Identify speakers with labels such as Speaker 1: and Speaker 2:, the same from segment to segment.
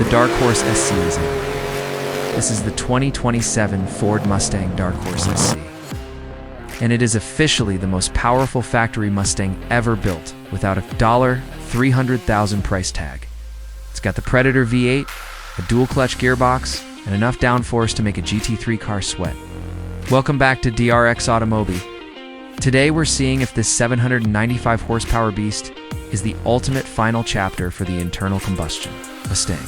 Speaker 1: the Dark Horse SC is in. This is the 2027 Ford Mustang Dark Horse SC. And it is officially the most powerful factory Mustang ever built, without a $300,000 price tag. It's got the Predator V8, a dual-clutch gearbox, and enough downforce to make a GT3 car sweat. Welcome back to DRX AUTO MOBI. Today we're seeing if this 795 horsepower beast is the ultimate final chapter for the internal combustion Mustang.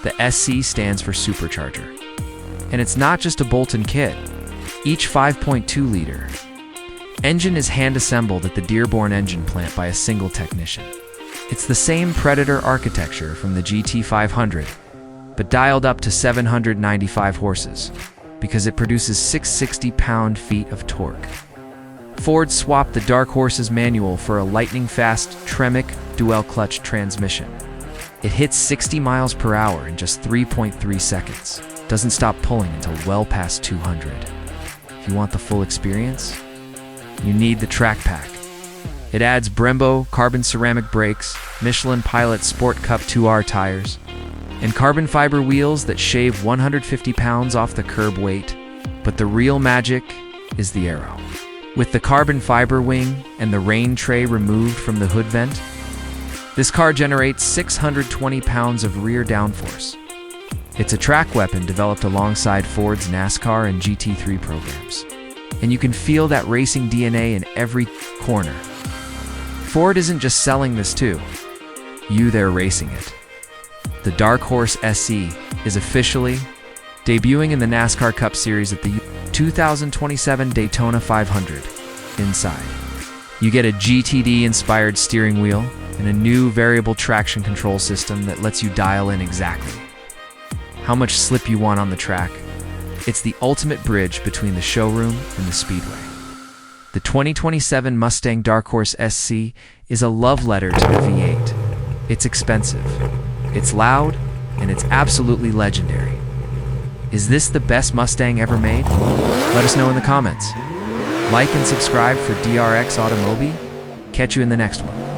Speaker 1: The SC stands for supercharger. And it's not just a bolt-in kit. Each 5.2-liter engine is hand-assembled at the Dearborn Engine Plant by a single technician. It's the same Predator architecture from the GT500, but dialed up to 795 horses, because it produces 660 pound-feet of torque. Ford swapped the Dark Horse's manual for a lightning-fast Tremec Dual-Clutch Transmission. It hits 60 miles per hour in just 3.3 seconds. Doesn't stop pulling until well past 200. If you want the full experience, you need the Track Pack. It adds Brembo carbon ceramic brakes, Michelin Pilot Sport Cup 2R tires, and carbon fiber wheels that shave 150 pounds off the curb weight. But the real magic is the aero. With the carbon fiber wing and the rain tray removed from the hood vent, this car generates 620 pounds of rear downforce. It's a track weapon developed alongside Ford's NASCAR and GT3 programs. And you can feel that racing DNA in every corner. Ford isn't just selling this too. They're racing it. The Dark Horse SC is officially debuting in the NASCAR Cup Series at the 2027 Daytona 500. Inside, you get a GTD-inspired steering wheel and a new variable traction control system that lets you dial in exactly how much slip you want on the track. It's the ultimate bridge between the showroom and the speedway. The 2027 Mustang Dark Horse SC is a love letter to the V8. It's expensive, it's loud, and it's absolutely legendary. Is this the best Mustang ever made? Let us know in the comments. Like and subscribe for DRX AUTO MOBI. Catch you in the next one.